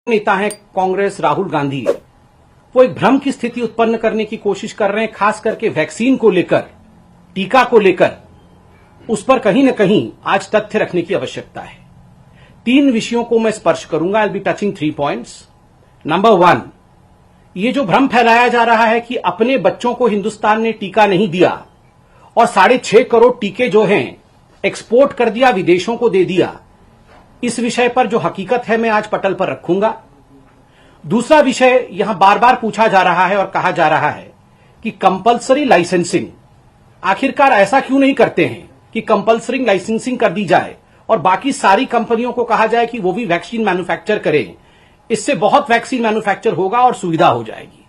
नेता हैं कांग्रेस राहुल गांधी, वो एक भ्रम की स्थिति उत्पन्न करने की कोशिश कर रहे हैं, खास करके वैक्सीन को लेकर, टीका को लेकर। उस पर कहीं न कहीं आज तथ्य रखने की आवश्यकता है। 3 विषयों को मैं स्पर्श करूंगा। I will be touching 3 points. Number 1, ये जो भ्रम फैलाया जा रहा है कि अपने बच्चों को हिंदुस्तान ने टीका नहीं दिया और 6.5 करोड़ टीके जो हैं एक्सपोर्ट कर दिया, विदेशों को दे दिया, इस विषय पर जो हकीकत है मैं आज पटल पर रखूंगा। दूसरा विषय यहां बार बार पूछा जा रहा है और कहा जा रहा है कि कंपल्सरी लाइसेंसिंग, आखिरकार ऐसा क्यों नहीं करते हैं कि कंपल्सरी लाइसेंसिंग कर दी जाए और बाकी सारी कंपनियों को कहा जाए कि वो भी वैक्सीन मैन्युफैक्चर करें। इससे बहुत वैक्सीन मैन्युफैक्चर होगा और सुविधा हो जाएगी।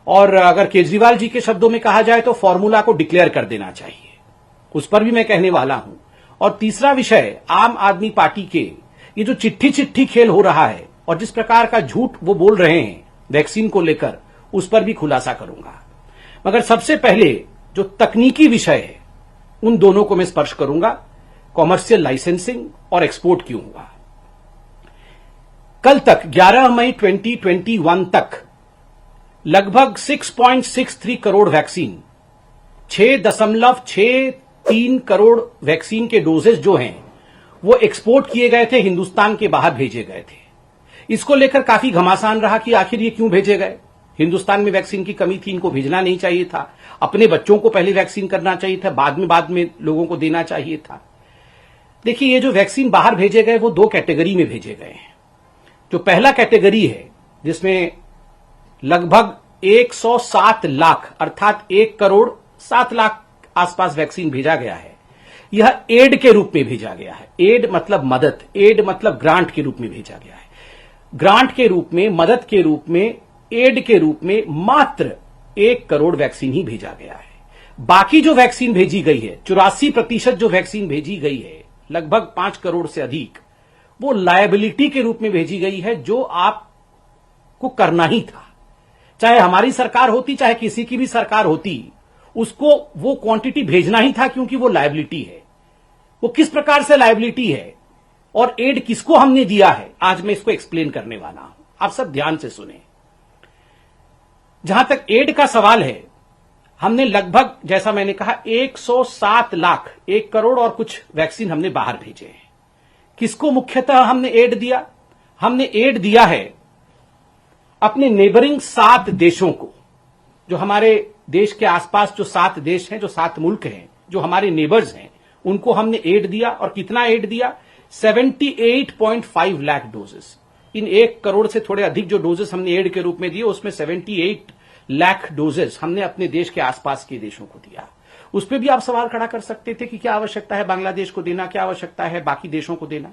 और अगर केजरीवाल जी के शब्दों में कहा जाए तो फॉर्मूला को डिक्लेयर कर देना चाहिए। उस पर भी मैं कहने वाला हूं। और तीसरा विषय, आम आदमी पार्टी के ये जो चिट्ठी चिट्ठी खेल हो रहा है और जिस प्रकार का झूठ वो बोल रहे हैं वैक्सीन को लेकर, उस पर भी खुलासा करूंगा। मगर सबसे पहले जो तकनीकी विषय है उन दोनों को मैं स्पर्श करूंगा, कॉमर्शियल लाइसेंसिंग और एक्सपोर्ट क्यों हुआ। कल तक 11 मई 2021 तक लगभग 6.63 करोड़ वैक्सीन, 6.63 करोड़ वैक्सीन के डोजेज जो हैं वो एक्सपोर्ट किए गए थे, हिंदुस्तान के बाहर भेजे गए थे। इसको लेकर काफी घमासान रहा कि आखिर ये क्यों भेजे गए। हिंदुस्तान में वैक्सीन की कमी थी, इनको भेजना नहीं चाहिए था, अपने बच्चों को पहले वैक्सीन करना चाहिए था, बाद में लोगों को देना चाहिए था। देखिए, ये जो वैक्सीन बाहर भेजे गए वो 2 कैटेगरी में भेजे गए हैं। जो पहला कैटेगरी है जिसमें लगभग 107 लाख अर्थात 1 करोड़ 7 लाख आसपास वैक्सीन भेजा गया है, यह एड के रूप में भेजा गया है। एड मतलब मदद, एड मतलब ग्रांट के रूप में भेजा गया है। ग्रांट के रूप में, मदद के रूप में, एड के रूप में मात्र 1 करोड़ वैक्सीन ही भेजा गया है। बाकी जो वैक्सीन भेजी गई है, 84% जो वैक्सीन भेजी गई है, लगभग 5 करोड़ से अधिक, वो लायबिलिटी के रूप में भेजी गई है, जो आपको करना ही था। चाहे हमारी सरकार होती, चाहे किसी की भी सरकार होती, उसको वो क्वांटिटी भेजना ही था, क्योंकि वो लायबिलिटी है। वो किस प्रकार से लायबिलिटी है और एड किसको हमने दिया है, आज मैं इसको एक्सप्लेन करने वाला हूं। आप सब ध्यान से सुने। जहां तक एड का सवाल है, हमने लगभग, जैसा मैंने कहा, 107 लाख, 1 करोड़ और कुछ वैक्सीन हमने बाहर भेजे हैं। किसको मुख्यतः हमने एड दिया? हमने एड दिया है अपने नेबरिंग 7 देशों को। जो हमारे देश के आसपास जो 7 देश हैं, जो 7 मुल्क हैं, जो हमारे नेबर्स हैं, उनको हमने एड दिया। और कितना एड दिया? 78.5 लाख डोजेस। इन 1 करोड़ से थोड़े अधिक जो डोजेस हमने एड के रूप में दिए, उसमें 78 लाख डोजेस हमने अपने देश के आसपास के देशों को दिया। उस पर भी आप सवाल खड़ा कर सकते थे कि क्या आवश्यकता है बांग्लादेश को देना, क्या आवश्यकता है बाकी देशों को देना।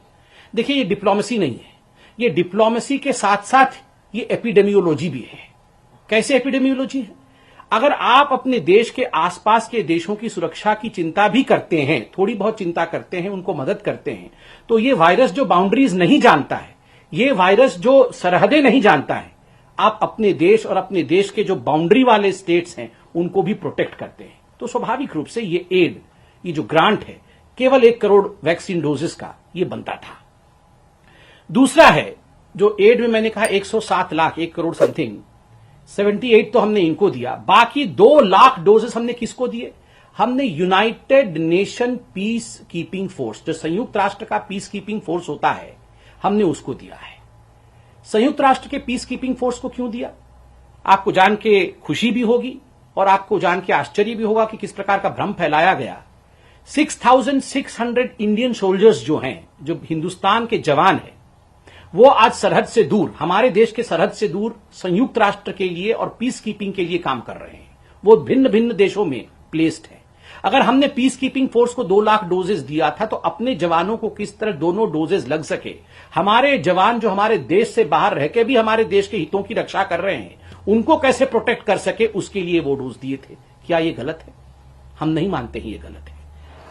देखिए, ये डिप्लोमेसी नहीं है। ये डिप्लोमेसी के साथ साथ ये एपिडेमियोलॉजी भी है। कैसे एपिडेमियोलॉजी है? अगर आप अपने देश के आसपास के देशों की सुरक्षा की चिंता भी करते हैं, थोड़ी बहुत चिंता करते हैं, उनको मदद करते हैं, तो ये वायरस जो बाउंड्रीज नहीं जानता है, ये वायरस जो सरहदें नहीं जानता है, आप अपने देश और अपने देश के जो बाउंड्री वाले स्टेट्स हैं उनको भी प्रोटेक्ट करते हैं। तो स्वाभाविक रूप से ये एड, ये जो ग्रांट है, केवल 1 करोड़ वैक्सीन डोजेस का ये बनता था। दूसरा है जो एड में मैंने कहा 107 लाख, 1 करोड़ समथिंग, 78 तो हमने इनको दिया। बाकी 2 लाख डोजेस हमने किसको दिए? हमने United nation peace keeping force, जो संयुक्त राष्ट्र का पीस कीपिंग फोर्स होता है, हमने उसको दिया है। संयुक्त राष्ट्र के पीस कीपिंग फोर्स को क्यों दिया? आपको जान के खुशी भी होगी और आपको जान के आश्चर्य भी होगा कि किस प्रकार का भ्रम फैलाया गया। 6,600 इंडियन सोल्जर्स जो हैं, जो हिंदुस्तान के जवान हैं, वो आज सरहद से दूर, हमारे देश के सरहद से दूर, संयुक्त राष्ट्र के लिए और पीस कीपिंग के लिए काम कर रहे हैं। वो भिन्न भिन्न देशों में प्लेस्ड है। अगर हमने पीस कीपिंग फोर्स को 2 लाख डोजेस दिया था, तो अपने जवानों को किस तरह दोनों डोजेस लग सके, हमारे जवान जो हमारे देश से बाहर रह के भी हमारे देश के हितों की रक्षा कर रहे हैं, उनको कैसे प्रोटेक्ट कर सके, उसके लिए वो डोज दिए थे। क्या ये गलत है? हम नहीं मानते ही ये गलत है।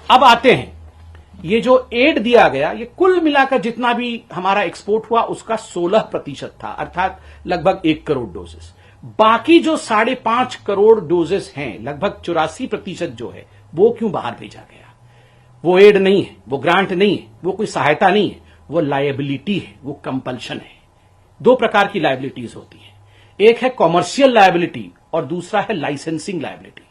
अब आते हैं, ये जो एड दिया गया, ये कुल मिलाकर जितना भी हमारा एक्सपोर्ट हुआ उसका 16% था, अर्थात लगभग 1 करोड़ डोजेस। बाकी जो 5.5 करोड़ डोजेस हैं, लगभग 84% जो है, वो क्यों बाहर भेजा गया? वो एड नहीं है, वो ग्रांट नहीं है, वो कोई सहायता नहीं है, वो लायबिलिटी है, वो कंपल्शन है। दो प्रकार की लायबिलिटीज होती हैं। एक है कॉमर्शियल लायबिलिटी और दूसरा है लाइसेंसिंग लायबिलिटी।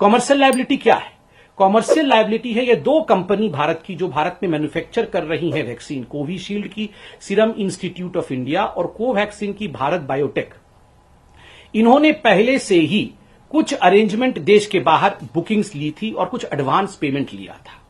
कॉमर्शियल लायबिलिटी क्या है? कॉमर्शियल लायबिलिटी है ये दो कंपनी भारत की जो भारत में मैन्युफैक्चर कर रही हैं वैक्सीन, कोविशील्ड की सीरम इंस्टीट्यूट ऑफ इंडिया और कोवैक्सीन की भारत बायोटेक। इन्होंने पहले से ही कुछ अरेंजमेंट देश के बाहर बुकिंग्स ली थी और कुछ एडवांस पेमेंट लिया था।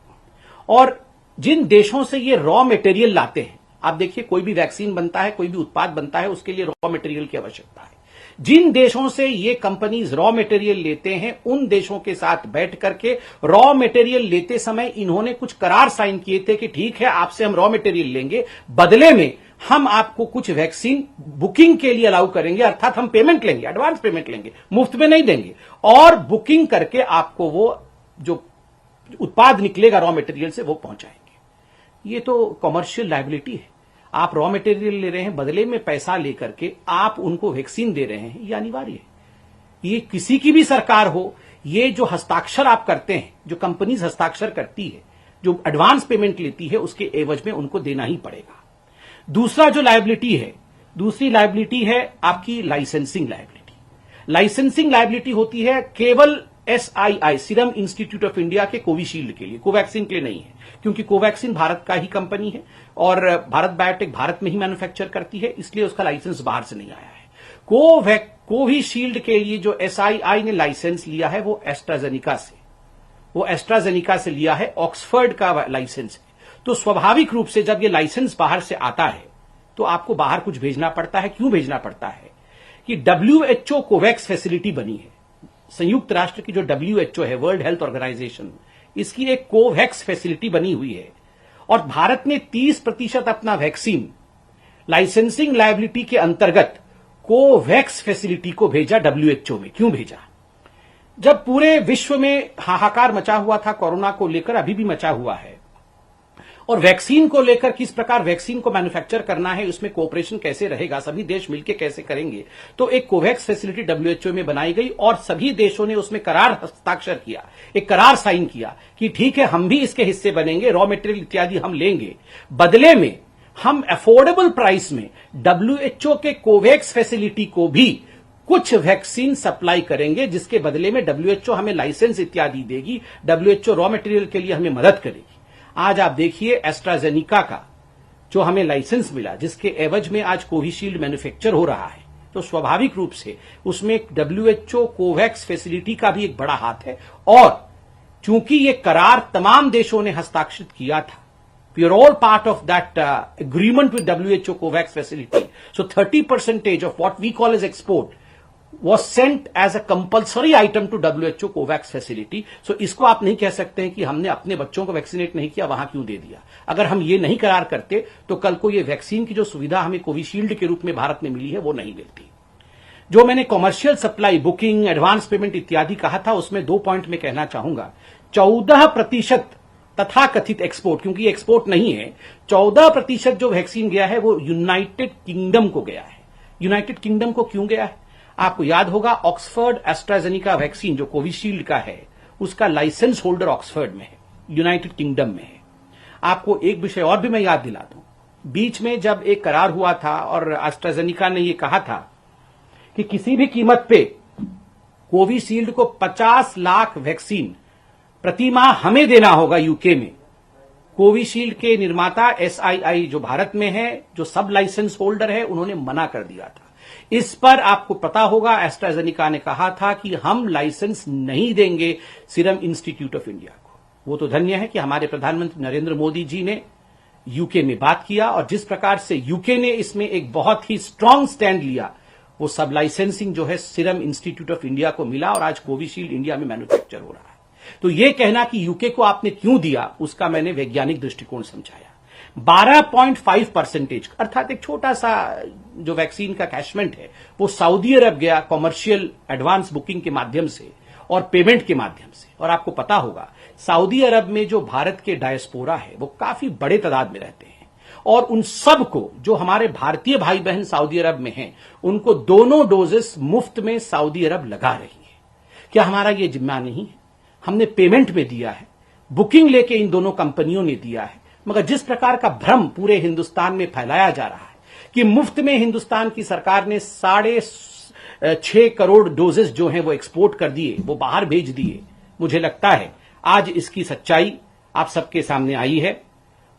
और जिन देशों से ये रॉ मटेरियल लाते हैं, आप देखिए कोई भी वैक्सीन बनता है, कोई भी उत्पाद बनता है, उसके लिए रॉ मटेरियल की आवश्यकता है। जिन देशों से ये कंपनीज रॉ मटेरियल लेते हैं, उन देशों के साथ बैठ करके रॉ मटेरियल लेते समय इन्होंने कुछ करार साइन किए थे कि ठीक है, आपसे हम रॉ मटेरियल लेंगे, बदले में हम आपको कुछ वैक्सीन बुकिंग के लिए अलाउ करेंगे, अर्थात हम पेमेंट लेंगे, एडवांस पेमेंट लेंगे, मुफ्त में नहीं देंगे, और बुकिंग करके आपको वो जो उत्पाद निकलेगा रॉ मटेरियल से वो पहुंचाएंगे। ये तो कॉमर्शियल लायबिलिटी है। आप रॉ मटेरियल ले रहे हैं, बदले में पैसा लेकर के आप उनको वैक्सीन दे रहे हैं, ये अनिवार्य है। ये किसी की भी सरकार हो, ये जो हस्ताक्षर आप करते हैं, जो कंपनीज हस्ताक्षर करती है, जो एडवांस पेमेंट लेती है, उसके एवज में उनको देना ही पड़ेगा। दूसरा जो लायबिलिटी है, दूसरी लायबिलिटी है आपकी लाइसेंसिंग लायबिलिटी। लाइसेंसिंग लायबिलिटी होती है केवल SII serum institute of India के कोविशील्ड के लिए, कोवैक्सीन के लिए नहीं है, क्योंकि कोवैक्सीन भारत का ही कंपनी है और भारत बायोटेक भारत में ही मैन्युफैक्चर करती है, इसलिए उसका लाइसेंस बाहर से नहीं आया है। कोविशील्ड के लिए जो SII ने लाइसेंस लिया है वो एस्ट्राजेनिका से लिया है, ऑक्सफर्ड का लाइसेंस है। तो स्वाभाविक रूप से जब ये लाइसेंस बाहर से आता है तो आपको बाहर कुछ भेजना पड़ता है। क्यों भेजना पड़ता है? कि WHO कोवैक्स फैसिलिटी बनी है, संयुक्त राष्ट्र की जो WHO है, वर्ल्ड हेल्थ ऑर्गेनाइजेशन, इसकी एक कोवैक्स फैसिलिटी बनी हुई है और भारत ने 30% अपना वैक्सीन लाइसेंसिंग लायबिलिटी के अंतर्गत कोवैक्स फैसिलिटी को भेजा WHO में। क्यों भेजा? जब पूरे विश्व में हाहाकार मचा हुआ था कोरोना को लेकर, अभी भी मचा हुआ है, और वैक्सीन को लेकर किस प्रकार वैक्सीन को मैन्युफैक्चर करना है, उसमें कोऑपरेशन कैसे रहेगा, सभी देश मिलकर कैसे करेंगे, तो एक कोवैक्स फैसिलिटी WHO में बनाई गई और सभी देशों ने उसमें करार हस्ताक्षर किया, एक करार साइन किया कि ठीक है, हम भी इसके हिस्से बनेंगे, रॉ मटेरियल इत्यादि हम लेंगे, बदले में हम अफोर्डेबल प्राइस में WHO के कोवैक्स फैसिलिटी को भी कुछ वैक्सीन सप्लाई करेंगे, जिसके बदले में WHO हमें लाइसेंस इत्यादि देगी, WHO रॉ मटेरियल के लिए हमें मदद करेगी। आज आप देखिए एस्ट्राजेनिका का जो हमें लाइसेंस मिला, जिसके एवज में आज कोविशील्ड मैन्युफैक्चर हो रहा है, तो स्वाभाविक रूप से उसमें WHO कोवैक्स फैसिलिटी का भी एक बड़ा हाथ है। और चूंकि ये करार तमाम देशों ने हस्ताक्षरित किया था, we are all part of that agreement with WHO Covax facility, so 30% of what we call as export was sent as a compulsory item to WHO Covax facility. So इसको आप नहीं कह सकते हैं कि हमने अपने बच्चों को वैक्सीनेट नहीं किया, वहां क्यों दे दिया। अगर हम ये नहीं करार करते तो कल को ये वैक्सीन की जो सुविधा हमें कोविशील्ड के रूप में भारत में मिली है वो नहीं मिलती। जो मैंने commercial supply, booking, advance payment इत्यादि कहा था, उसमें 2 पॉइंट में कहना चाहूंगा। 14% तथा कथित एक्सपोर्ट, क्योंकि एक्सपोर्ट नहीं है, 14% जो वैक्सीन गया है वो यूनाइटेड किंगडम को गया है। यूनाइटेड किंगडम को क्यों गया है? आपको याद होगा ऑक्सफर्ड एस्ट्राजेनिका वैक्सीन जो कोविशील्ड का है, उसका लाइसेंस होल्डर ऑक्सफर्ड में है, यूनाइटेड किंगडम में है। आपको एक विषय और भी मैं याद दिला दूं, बीच में जब एक करार हुआ था और एस्ट्राजेनिका ने यह कहा था कि किसी भी कीमत पे कोविशील्ड को 50 लाख वैक्सीन प्रति माह हमें देना होगा यूके में। कोविशील्ड के निर्माता SII जो भारत में है, जो सब लाइसेंस होल्डर है, उन्होंने मना कर दिया था। इस पर आपको पता होगा एस्ट्राजेनिका ने कहा था कि हम लाइसेंस नहीं देंगे सीरम इंस्टीट्यूट ऑफ इंडिया को। वो तो धन्य है कि हमारे प्रधानमंत्री नरेंद्र मोदी जी ने यूके में बात किया और जिस प्रकार से यूके ने इसमें एक बहुत ही स्ट्रांग स्टैंड लिया, वो सब लाइसेंसिंग जो है सीरम इंस्टीट्यूट ऑफ इंडिया को मिला और आज कोविशील्ड इंडिया में मैन्युफैक्चर हो रहा है। तो ये कहना कि यूके को आपने क्यों दिया, उसका मैंने वैज्ञानिक दृष्टिकोण समझाया। 12.5% अर्थात एक छोटा सा जो वैक्सीन का कैशमेंट है वो सऊदी अरब गया कमर्शियल एडवांस बुकिंग के माध्यम से और पेमेंट के माध्यम से। और आपको पता होगा सऊदी अरब में जो भारत के डायस्पोरा है वो काफी बड़े तादाद में रहते हैं और उन सब को, जो हमारे भारतीय भाई बहन सऊदी अरब में हैं, उनको दोनों डोजेस मुफ्त में सऊदी अरब लगा रही है। क्या हमारा ये जिम्मा नहीं है? हमने पेमेंट में दिया है, बुकिंग लेके इन दोनों कंपनियों ने दिया है, मगर जिस प्रकार का भ्रम पूरे हिंदुस्तान में फैलाया जा रहा है कि मुफ्त में हिंदुस्तान की सरकार ने 6.5 करोड़ डोजेस जो हैं वो एक्सपोर्ट कर दिए, वो बाहर भेज दिए। मुझे लगता है आज इसकी सच्चाई आप सबके सामने आई है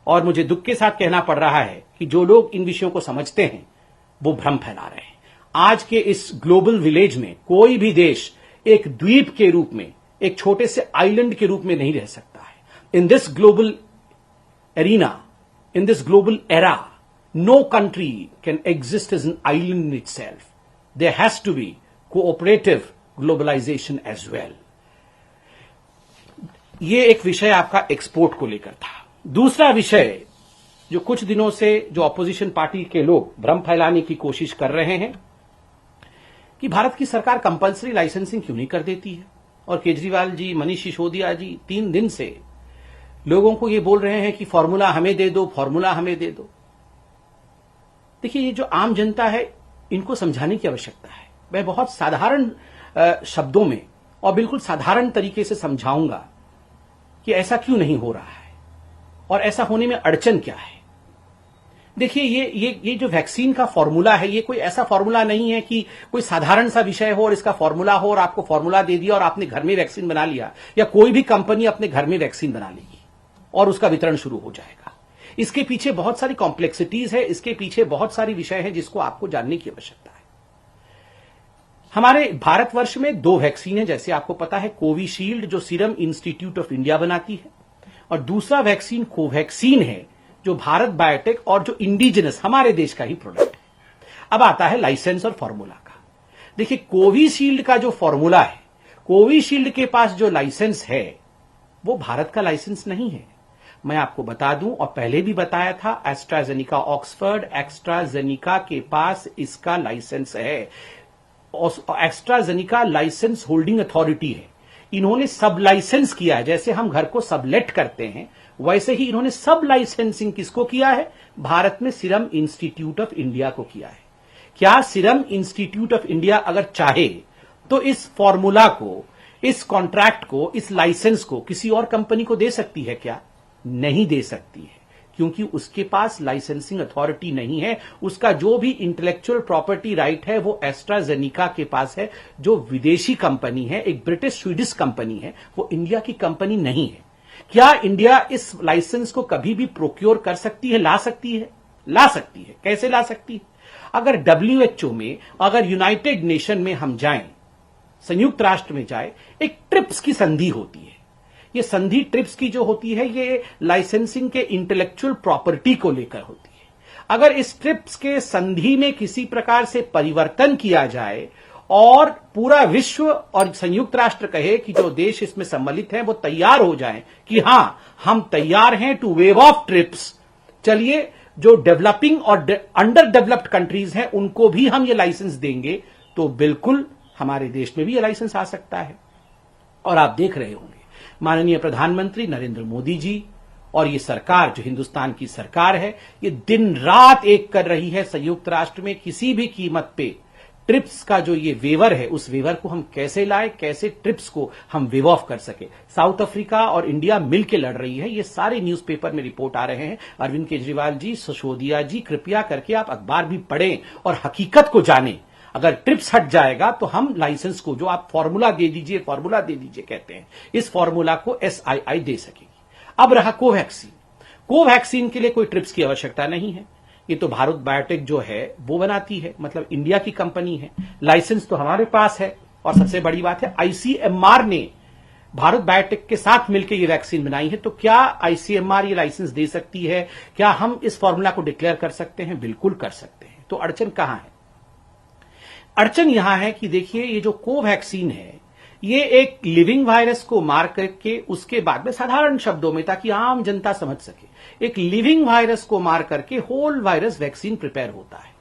और मुझे दुख के साथ कहना पड़ रहा है कि जो लोग इन विषयों को समझते हैं वो भ्रम फैला रहे हैं। आज के इस ग्लोबल विलेज में कोई भी देश एक द्वीप के रूप में, एक छोटे से आइलैंड के रूप में नहीं रह सकता है। In this global arena, in this global era, no country can exist as an island in itself. There has to be cooperative globalization as well. ये एक विषय आपका एक्सपोर्ट को लेकर था। दूसरा विषय जो कुछ दिनों से जो ऑपोजिशन पार्टी के लोग भ्रम फैलाने की कोशिश कर रहे हैं कि भारत की सरकार कंपल्सरी लाइसेंसिंग क्यों नहीं कर देती है, और केजरीवाल जी, मनीष सिसोदिया जी 3 दिन से लोगों को ये बोल रहे हैं कि फॉर्मूला हमें दे दो, फॉर्मूला हमें दे दो। देखिए, ये जो आम जनता है इनको समझाने की आवश्यकता है। मैं बहुत साधारण शब्दों में और बिल्कुल साधारण तरीके से समझाऊंगा कि ऐसा क्यों नहीं हो रहा है और ऐसा होने में अड़चन क्या है। देखिए, ये जो वैक्सीन का फॉर्मूला है, ये कोई ऐसा फॉर्मूला नहीं है कि कोई साधारण सा विषय हो और इसका फॉर्मूला हो और आपको फॉर्मूला दे दिया और आपने घर में वैक्सीन बना लिया, या कोई भी कंपनी अपने घर में वैक्सीन बना लेगी और उसका वितरण शुरू हो जाएगा। इसके पीछे बहुत सारी कॉम्प्लेक्सिटीज है, इसके पीछे बहुत सारी विषय है जिसको आपको जानने की आवश्यकता है। हमारे भारतवर्ष में 2 वैक्सीन है, जैसे आपको पता है, कोविशील्ड जो सीरम इंस्टीट्यूट ऑफ इंडिया बनाती है, और दूसरा वैक्सीन कोवैक्सीन है जो भारत बायोटेक और जो इंडिजिनस हमारे देश का ही प्रोडक्ट है। अब आता है लाइसेंस और फॉर्मूला का। देखिए, कोविशील्ड का जो फॉर्मूला है, कोविशील्ड के पास जो लाइसेंस है वो भारत का लाइसेंस नहीं है। मैं आपको बता दूं, और पहले भी बताया था, एस्ट्राजेनिका ऑक्सफर्ड एस्ट्राजेनिका के पास इसका लाइसेंस है। एस्ट्राजेनिका लाइसेंस होल्डिंग अथॉरिटी है। इन्होंने सब लाइसेंस किया है। जैसे हम घर को सबलेट करते हैं, वैसे ही इन्होंने सब लाइसेंसिंग किसको किया है? भारत में सीरम इंस्टीट्यूट ऑफ इंडिया को किया है। क्या सीरम इंस्टीट्यूट ऑफ इंडिया अगर चाहे तो इस फॉर्मूला को, इस कॉन्ट्रैक्ट को, इस लाइसेंस को किसी और कंपनी को दे सकती है क्या? नहीं दे सकती है, क्योंकि उसके पास लाइसेंसिंग अथॉरिटी नहीं है। उसका जो भी इंटेलेक्चुअल प्रॉपर्टी राइट है वो एस्ट्राजेनिका के पास है, जो विदेशी कंपनी है, एक ब्रिटिश स्वीडिश कंपनी है, वो इंडिया की कंपनी नहीं है। क्या इंडिया इस लाइसेंस को कभी भी प्रोक्योर कर सकती है, ला सकती है? ला सकती है। कैसे ला सकती है? अगर WHO में, अगर यूनाइटेड नेशन में हम जाएं, संयुक्त राष्ट्र में जाए, एक ट्रिप्स की संधि होती है। ये संधि ट्रिप्स की जो होती है, ये लाइसेंसिंग के इंटेलेक्चुअल प्रॉपर्टी को लेकर होती है। अगर इस ट्रिप्स के संधि में किसी प्रकार से परिवर्तन किया जाए और पूरा विश्व और संयुक्त राष्ट्र कहे कि जो देश इसमें सम्मिलित हैं वो तैयार हो जाएं कि हां, हम तैयार हैं टू वेव ऑफ ट्रिप्स, चलिए जो डेवलपिंग और अंडर डेवलप्ड कंट्रीज हैं उनको भी हम ये लाइसेंस देंगे, तो बिल्कुल हमारे देश में भी ये लाइसेंस आ सकता है। और आप देख रहे होंगे माननीय प्रधानमंत्री नरेंद्र मोदी जी और ये सरकार, जो हिंदुस्तान की सरकार है, ये दिन रात एक कर रही है संयुक्त राष्ट्र में किसी भी कीमत पे ट्रिप्स का जो ये वेवर है, उस वेवर को हम कैसे लाए, कैसे ट्रिप्स को हम वेव ऑफ कर सके। साउथ अफ्रीका और इंडिया मिलकर लड़ रही है। ये सारे न्यूज़पेपर में रिपोर्ट आ रहे हैं। अरविंद केजरीवाल जी, सिसोदिया जी, कृपया करके आप अखबार भी पढ़ें और हकीकत को जानें। अगर ट्रिप्स हट जाएगा तो हम लाइसेंस को, जो आप फॉर्मूला दे दीजिए, फॉर्मूला दे दीजिए कहते हैं, इस फॉर्मूला को SII दे सकेगी। अब रहा कोवैक्सीन। कोवैक्सीन के लिए कोई ट्रिप्स की आवश्यकता नहीं है। ये तो भारत बायोटेक जो है वो बनाती है, मतलब इंडिया की कंपनी है। लाइसेंस तो हमारे पास है, और सबसे बड़ी बात है ICMR ने भारत बायोटेक के साथ मिलकर ये वैक्सीन बनाई है। तो क्या ICMR ये लाइसेंस दे सकती है? क्या हम इस फॉर्मूला को डिक्लेयर कर सकते हैं? बिल्कुल कर सकते हैं। तो अड़चन कहां है? अड़चन यहां है कि देखिए, ये जो कोवैक्सीन है, ये एक लिविंग वायरस को मार करके उसके बाद में, साधारण शब्दों में ताकि आम जनता समझ सके, एक लिविंग वायरस को मार करके होल वायरस वैक्सीन प्रिपेयर होता है।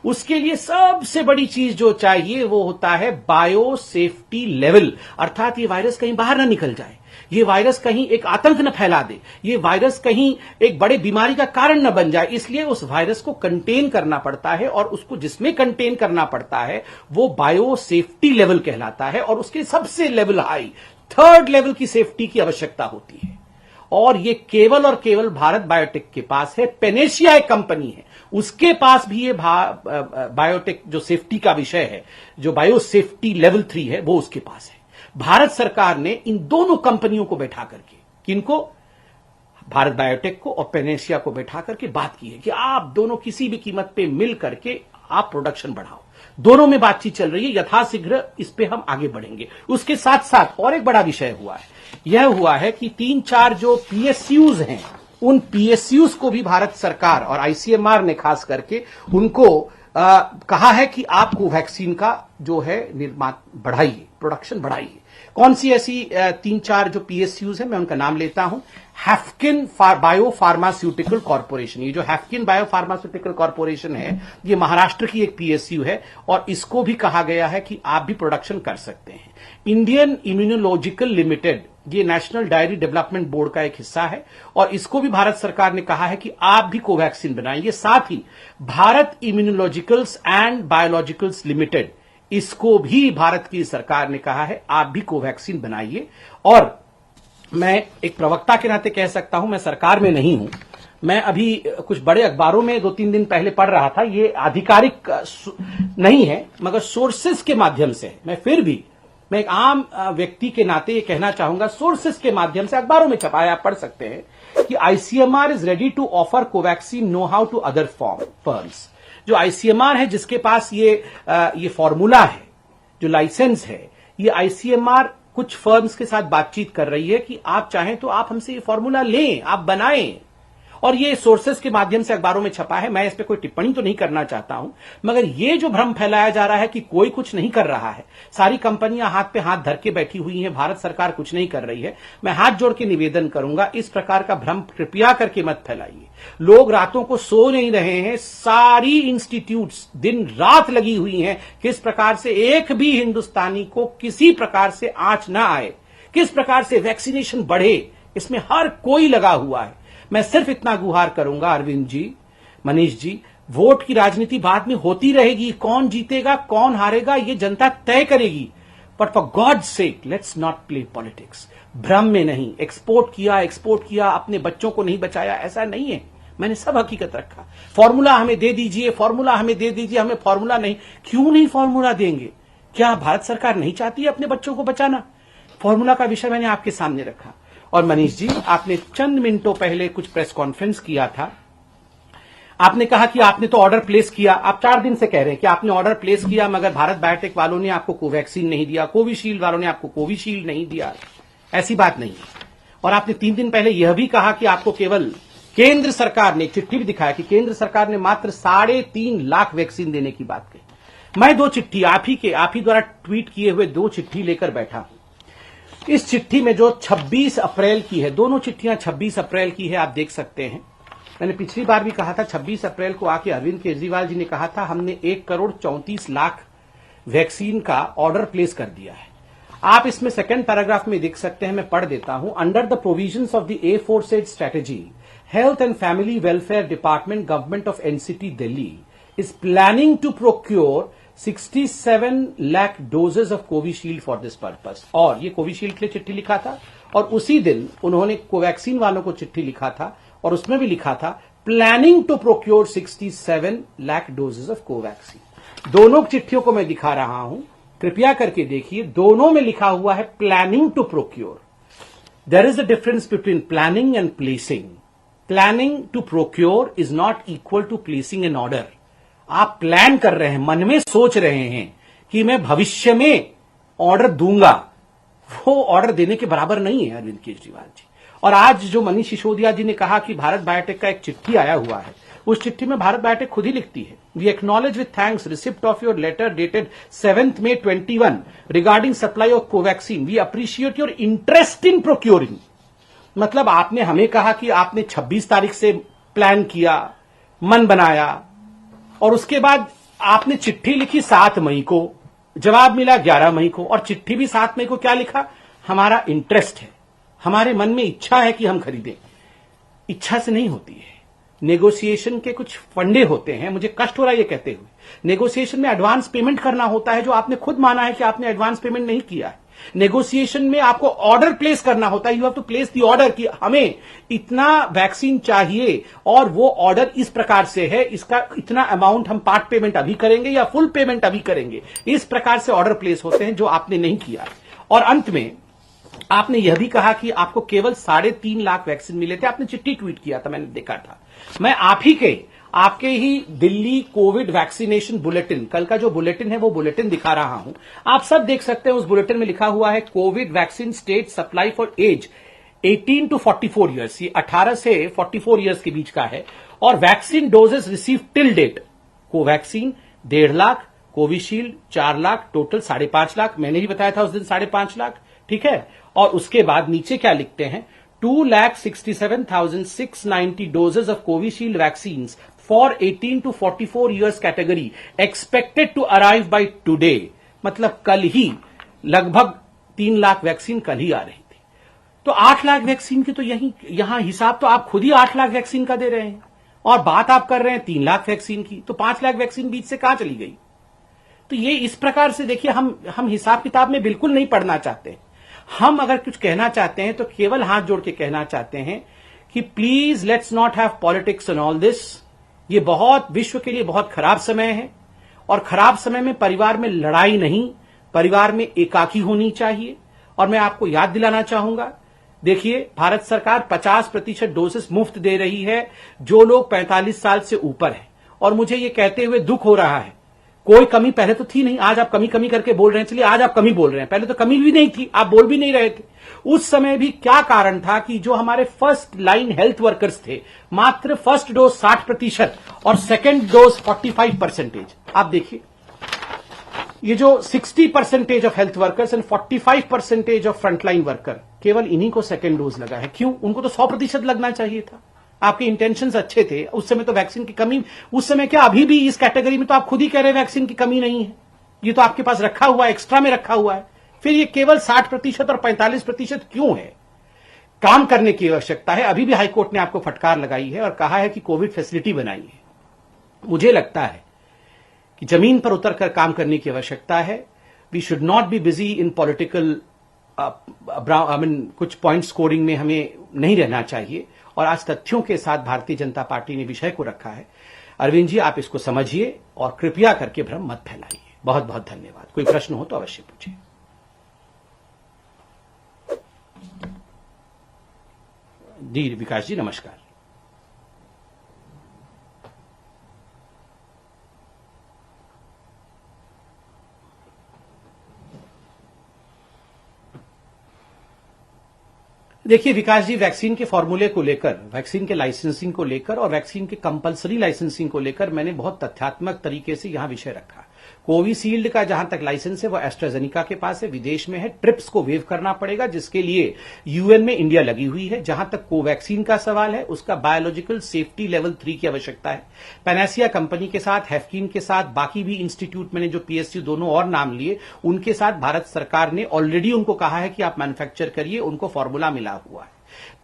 उसके लिए सबसे बड़ी चीज जो चाहिए वो होता है बायो सेफ्टी लेवल, अर्थात ये वायरस कहीं बाहर ना निकल जाए, ये वायरस कहीं एक आतंक न फैला दे, ये वायरस कहीं एक बड़े बीमारी का कारण न बन जाए। इसलिए उस वायरस को कंटेन करना पड़ता है, और उसको जिसमें कंटेन करना पड़ता है वो बायो सेफ्टी लेवल कहलाता है, और उसके सबसे लेवल हाई 3rd लेवल की सेफ्टी की आवश्यकता होती है। और ये केवल और केवल भारत बायोटेक के पास है। पेनेशिया एक कंपनी है, उसके पास भी ये बायोटेक जो सेफ्टी का विषय है, जो बायो सेफ्टी लेवल 3 है, वो उसके पास है। भारत सरकार ने इन दोनों कंपनियों को बैठा करके, किनको, भारत बायोटेक को और पेनेशिया को बैठा करके बात की है कि आप दोनों किसी भी कीमत पे मिल करके आप प्रोडक्शन बढ़ाओ। दोनों में बातचीत चल रही है, यथाशीघ्र इस पे हम आगे बढ़ेंगे। उसके साथ साथ और एक बड़ा विषय हुआ है, यह हुआ है कि 3-4 जो पीएसयूज हैं, उन पीएसयूज को भी भारत सरकार और आईसीएमआर ने खास करके उनको कहा है कि आप कोवैक्सीन का जो है निर्माण बढ़ाइए, प्रोडक्शन बढ़ाइए। कौन सी ऐसी 3-4 जो पीएसयूज हैं, मैं उनका नाम लेता हूं। हैफकिन बायो फार्मास्यूटिकल कॉर्पोरेशन, ये जो हैफकिन बायो फार्मास्यूटिकल कॉर्पोरेशन है, ये महाराष्ट्र की एक पीएसयू है और इसको भी कहा गया है कि आप भी प्रोडक्शन कर सकते हैं। इंडियन इम्यूनोलॉजिकल लिमिटेड, ये नेशनल डायरी डेवलपमेंट बोर्ड का एक हिस्सा है और इसको भी भारत सरकार ने कहा है कि आप भी कोवैक्सीन बनाइए। साथ ही Bharat immunologicals and biologicals limited, इसको भी भारत की सरकार ने कहा है आप भी कोवैक्सीन बनाइए। और मैं एक प्रवक्ता के नाते कह सकता हूं, मैं सरकार में नहीं हूं, मैं अभी कुछ बड़े अखबारों में 2-3 दिन पहले पढ़ रहा था, ये आधिकारिक नहीं है मगर सोर्सेस के माध्यम से, मैं एक आम व्यक्ति के नाते ये कहना चाहूंगा, सोर्सेस के माध्यम से अखबारों में छपाया, आप पढ़ सकते हैं कि ICMR is ready to offer Covaxin know how to other firms. जो आईसीएमआर है, जिसके पास ये फॉर्मूला है, जो लाइसेंस है, ये आईसीएमआर कुछ फर्म्स के साथ बातचीत कर रही है कि आप चाहें तो आप हमसे ये फॉर्मूला लें, आप बनाएं। और ये सोर्सेस के माध्यम से अखबारों में छपा है, मैं इस पे कोई टिप्पणी तो नहीं करना चाहता हूं, मगर ये जो भ्रम फैलाया जा रहा है कि कोई कुछ नहीं कर रहा है, सारी कंपनियां हाथ पे हाथ धर के बैठी हुई हैं, भारत सरकार कुछ नहीं कर रही है, मैं हाथ जोड़ के निवेदन करूंगा, इस प्रकार का भ्रम कृपया करके मत फैलाइए। लोग रातों को सो नहीं रहे हैं, सारी इंस्टीट्यूट्स दिन रात लगी हुई हैं, किस प्रकार से एक भी हिंदुस्तानी को किसी प्रकार से आंच ना आए, किस प्रकार से वैक्सीनेशन बढ़े, इसमें हर कोई लगा हुआ है। मैं सिर्फ इतना गुहार करूंगा, अरविंद जी, मनीष जी, वोट की राजनीति बाद में होती रहेगी, कौन जीतेगा कौन हारेगा ये जनता तय करेगी, but for God's sake let's not play politics. भ्रम में नहीं, एक्सपोर्ट किया, अपने बच्चों को नहीं बचाया, ऐसा नहीं है। मैंने सब हकीकत रखा। फॉर्मूला हमें दे दीजिए, हमें फॉर्मूला नहीं, क्यों नहीं फॉर्मूला देंगे? क्या भारत सरकार नहीं चाहती है अपने बच्चों को बचाना? फॉर्मूला का विषय मैंने आपके सामने रखा। और मनीष जी, आपने चंद मिनटों पहले कुछ प्रेस कॉन्फ्रेंस किया था, आपने कहा कि आपने तो ऑर्डर प्लेस किया, आप 4 दिन से कह रहे हैं कि आपने ऑर्डर प्लेस किया मगर भारत बायोटेक वालों ने आपको कोवैक्सीन नहीं दिया, कोविशील्ड वालों ने आपको कोविशील्ड नहीं दिया। ऐसी बात नहीं है। और आपने 3 दिन पहले यह भी कहा कि आपको केवल केंद्र सरकार ने, एक चिट्ठी भी दिखाया कि केंद्र सरकार ने मात्र 3.5 लाख वैक्सीन देने की बात कही। मैं 2 चिट्ठी आप ही द्वारा ट्वीट किए हुए 2 चिट्ठी लेकर बैठा हूं। इस चिट्ठी में जो 26 अप्रैल की है, दोनों चिट्ठियां 26 अप्रैल की है, आप देख सकते हैं। मैंने पिछली बार भी कहा था 26 अप्रैल को आके अरविंद केजरीवाल जी ने कहा था हमने 1,34,00,000 वैक्सीन का ऑर्डर प्लेस कर दिया है। आप इसमें सेकंड पैराग्राफ में देख सकते हैं, मैं पढ़ देता हूं। Under the provisions of the A4 strategy, health and family welfare department, government of NCT Delhi is planning to procure 67 lakh doses of Covishield for this purpose. और ये कोविशील्ड के लिए चिट्ठी लिखा था और उसी दिन उन्होंने कोवैक्सीन वालों को चिट्ठी लिखा था और उसमें भी लिखा था planning to procure 67 lakh doses of Covaxin. दोनों चिट्ठियों को मैं दिखा रहा हूं, कृपया करके देखिए, दोनों में लिखा हुआ है planning to procure. There is a difference between planning and placing. Planning to procure is not equal to placing an order. आप प्लान कर रहे हैं, मन में सोच रहे हैं कि मैं भविष्य में ऑर्डर दूंगा, वो ऑर्डर देने के बराबर नहीं है अरविंद केजरीवाल जी। और आज जो मनीष सिसोदिया जी ने कहा कि भारत बायोटेक का एक चिट्ठी आया हुआ है, उस चिट्ठी में भारत बायोटेक खुद ही लिखती है, we acknowledge with thanks receipt of your letter dated 7th May 21 regarding supply of Covaxin, we appreciate your interest in procuring. मतलब आपने हमें कहा कि आपने 26 तारीख से प्लान किया, मन बनाया, और उसके बाद आपने चिट्ठी लिखी 7 मई को, जवाब मिला 11 मई को, और चिट्ठी भी 7 मई को क्या लिखा, हमारा इंटरेस्ट है, हमारे मन में इच्छा है कि हम खरीदें। इच्छा से नहीं होती है, नेगोशिएशन के कुछ फंडे होते हैं। मुझे कष्ट हो रहा है ये कहते हुए, नेगोशिएशन में एडवांस पेमेंट करना होता है, जो आपने खुद माना है कि आपने एडवांस पेमेंट नहीं किया है। नेगोशिएशन में आपको ऑर्डर प्लेस करना होता है, you have to place the order कि हमें इतना वैक्सीन चाहिए और वो ऑर्डर इस प्रकार से है, इसका इतना अमाउंट हम पार्ट पेमेंट अभी करेंगे या फुल पेमेंट अभी करेंगे। इस प्रकार से ऑर्डर प्लेस होते हैं, जो आपने नहीं किया। और अंत में आपने यह भी कहा कि आपको केवल 3.5 लाख वैक्सीन मिले थे। आपने चिट्ठी ट्वीट किया था, मैंने देखा था। मैं आपके ही दिल्ली कोविड वैक्सीनेशन बुलेटिन, कल का जो बुलेटिन है वो बुलेटिन दिखा रहा हूं, आप सब देख सकते हैं। उस बुलेटिन में लिखा हुआ है covid vaccine state supply for age 18 to 44 years, ये 18 से 44 ईयर्स के बीच का है। और vaccine doses receive till date, Covaxin 1.5 lakh, Covishield 4 lakh, total 5.5 lakh. मैंने ही बताया था उस दिन 5.5 लाख, ठीक है। और उसके बाद नीचे क्या लिखते हैं, 2,67,690 doses of Covishield vaccines for 18 to 44 years category expected to arrive by today। मतलब कल ही लगभग 3 लाख वैक्सीन कल ही आ रही थी। तो 8 लाख वैक्सीन की तो यहां हिसाब तो आप खुद ही 8 लाख वैक्सीन का दे रहे हैं, और बात आप कर रहे हैं 3 लाख वैक्सीन की, तो 5 लाख वैक्सीन बीच से कहां चली गई। तो ये इस प्रकार से देखिए, हम हिसाब किताब में बिल्कुल नहीं पढ़ना चाहते। हम अगर कुछ कहना चाहते हैं तो केवल हाथ जोड़ के कहना चाहते हैं कि please let's not have politics in all this. ये बहुत विश्व के लिए बहुत खराब समय है, और खराब समय में परिवार में लड़ाई नहीं, परिवार में एकाकी होनी चाहिए। और मैं आपको याद दिलाना चाहूंगा, देखिए भारत सरकार 50% डोसेस मुफ्त दे रही है जो लोग 45 साल से ऊपर हैं। और मुझे ये कहते हुए दुख हो रहा है, कोई कमी पहले तो थी नहीं, आज आप कमी करके बोल रहे हैं। चलिए आज आप कमी बोल रहे हैं, पहले तो कमी भी नहीं थी, आप बोल भी नहीं रहे थे। उस समय भी क्या कारण था कि जो हमारे फर्स्ट लाइन हेल्थ वर्कर्स थे, मात्र फर्स्ट डोज 60% और सेकेंड डोज 45%। आप देखिए, ये जो 60% of health workers and 45% of frontline worker, केवल इन्हीं को सेकेंड डोज लगा है। क्यों? उनको तो 100% लगना चाहिए था। आपके इंटेंशंस अच्छे थे, उस समय तो वैक्सीन की कमी, उस समय क्या, अभी भी इस कैटेगरी में तो आप खुद ही कह रहे हैं वैक्सीन की कमी नहीं है, ये तो आपके पास रखा हुआ है, एक्स्ट्रा में रखा हुआ है। फिर ये केवल 60% और 45% क्यों है? काम करने की आवश्यकता है। अभी भी हाईकोर्ट ने आपको फटकार लगाई है और कहा है कि कोविड फैसिलिटी बनाई है। मुझे लगता है कि जमीन पर उतरकर काम करने की आवश्यकता है। We should not be busy in political कुछ पॉइंट स्कोरिंग में हमें नहीं रहना चाहिए। और आज तथ्यों के साथ भारतीय जनता पार्टी ने विषय को रखा है। अरविंद जी, आप इसको समझिए और कृपया करके भ्रम मत फैलाइए। बहुत बहुत धन्यवाद। कोई प्रश्न हो तो अवश्य पूछिए। जी विकास जी, नमस्कार। देखिए विकास जी, वैक्सीन के फॉर्मूले को लेकर, वैक्सीन के लाइसेंसिंग को लेकर और वैक्सीन के कंपलसरी लाइसेंसिंग को लेकर मैंने बहुत तथ्यात्मक तरीके से यहां विषय रखा। कोविशील्ड का जहां तक लाइसेंस है वो एस्ट्राजेनिका के पास है, विदेश में है। ट्रिप्स को वेव करना पड़ेगा, जिसके लिए यूएन में इंडिया लगी हुई है। जहां तक कोवैक्सीन का सवाल है, उसका बायोलॉजिकल सेफ्टी लेवल 3 की आवश्यकता है। पैनासिया कंपनी के साथ, हैफकीन के साथ, बाकी भी इंस्टीट्यूट, मैंने जो पीएसयू दोनों और नाम लिए, उनके साथ भारत सरकार ने ऑलरेडी उनको कहा है कि आप मैन्युफैक्चर करिए, उनको फॉर्मूला मिला हुआ है।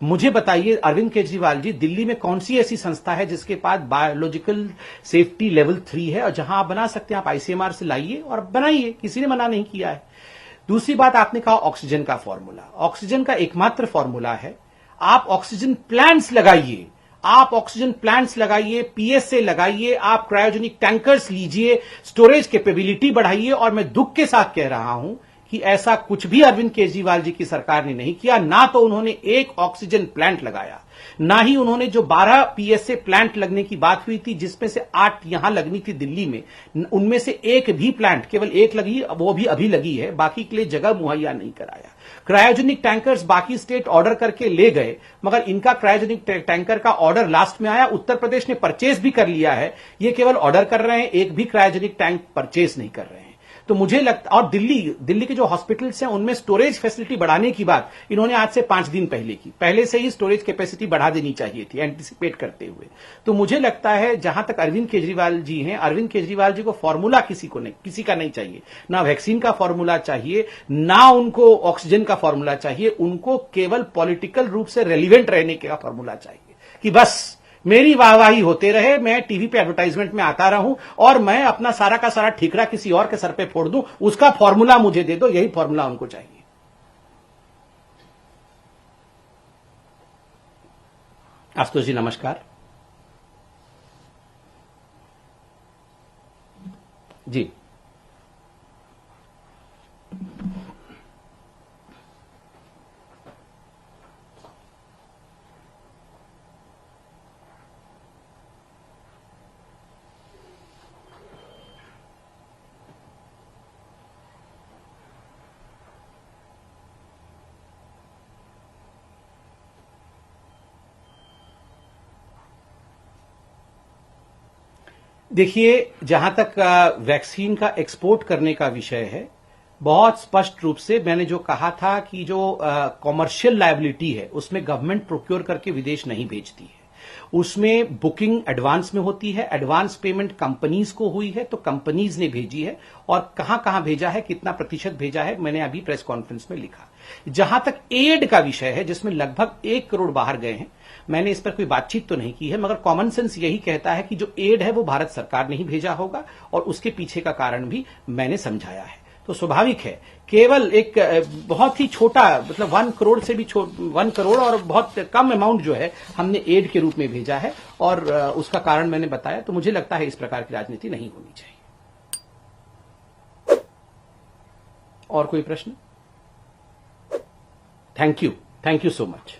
मुझे बताइए अरविंद केजरीवाल जी, दिल्ली में कौन सी ऐसी संस्था है जिसके पास बायोलॉजिकल सेफ्टी लेवल 3 है और जहां आप बना सकते हैं? आप आईसीएमआर से लाइए और बनाइए, किसी ने मना नहीं किया है। दूसरी बात, आपने कहा ऑक्सीजन का फॉर्मूला। ऑक्सीजन का एकमात्र फॉर्मूला है, आप ऑक्सीजन प्लांट्स लगाइए, आप ऑक्सीजन प्लांट्स लगाइए, पीएसए लगाइए, आप क्रायोजेनिक टैंकर्स लीजिए, स्टोरेज कैपेबिलिटी बढ़ाइए। और मैं दुख के साथ कह रहा हूं कि ऐसा कुछ भी अरविंद केजरीवाल जी की सरकार ने नहीं किया। ना तो उन्होंने एक ऑक्सीजन प्लांट लगाया, ना ही उन्होंने जो 12 पीएसए प्लांट लगने की बात हुई थी, जिसमें से 8 यहां लगनी थी दिल्ली में, उनमें से एक भी प्लांट, केवल एक लगी, वो भी अभी लगी है, बाकी के लिए जगह मुहैया नहीं कराया। क्रायोजेनिक टैंकर्स बाकी स्टेट ऑर्डर करके ले गए, मगर इनका क्रायोजेनिक टैंकर का ऑर्डर लास्ट में आया। उत्तर प्रदेश ने परचेज भी कर लिया है, ये केवल ऑर्डर कर रहे हैं, एक भी क्रायोजेनिक टैंक परचेज नहीं कर रहे हैं। तो मुझे लगता, और दिल्ली के जो हॉस्पिटल्स हैं उनमें स्टोरेज फैसिलिटी बढ़ाने की बात इन्होंने आज से 5 दिन पहले की। पहले से ही स्टोरेज कैपेसिटी बढ़ा देनी चाहिए थी, एंटिसिपेट करते हुए। तो मुझे लगता है जहां तक अरविंद केजरीवाल जी हैं, अरविंद केजरीवाल जी को फॉर्मूला किसी का नहीं चाहिए। ना वैक्सीन का फॉर्मूला चाहिए, ना उनको ऑक्सीजन का फॉर्मूला चाहिए। उनको केवल पॉलिटिकल रूप से रेलिवेंट रहने का फॉर्मूला चाहिए कि बस मेरी वाहवाही होते रहे, मैं टीवी पे एडवर्टाइजमेंट में आता रहूं और मैं अपना सारा का सारा ठीकरा किसी और के सर पे फोड़ दूं, उसका फॉर्मूला मुझे दे दो। यही फॉर्मूला उनको चाहिए। आशुतोष जी नमस्कार। जी देखिए, जहां तक वैक्सीन का एक्सपोर्ट करने का विषय है, बहुत स्पष्ट रूप से मैंने जो कहा था कि जो कॉमर्शियल लायबिलिटी है उसमें गवर्नमेंट प्रोक्योर करके विदेश नहीं भेजती है। उसमें बुकिंग एडवांस में होती है, एडवांस पेमेंट कंपनीज को हुई है तो कंपनीज ने भेजी है, और कहां कहां भेजा है, कितना प्रतिशत भेजा है, मैंने अभी प्रेस कॉन्फ्रेंस में लिखा। जहां तक एड का विषय है जिसमें लगभग 1 करोड़ बाहर गए हैं, मैंने इस पर कोई बातचीत तो नहीं की है, मगर कॉमन सेंस यही कहता है कि जो एड है वो भारत सरकार ने ही भेजा होगा, और उसके पीछे का कारण भी मैंने समझाया है। तो स्वाभाविक है, केवल एक बहुत ही छोटा, मतलब 1 करोड़ से भी 1 करोड़ और बहुत कम अमाउंट जो है हमने एड के रूप में भेजा है, और उसका कारण मैंने बताया। तो मुझे लगता है इस प्रकार की राजनीति नहीं होनी चाहिए। और कोई प्रश्न? Thank you so much.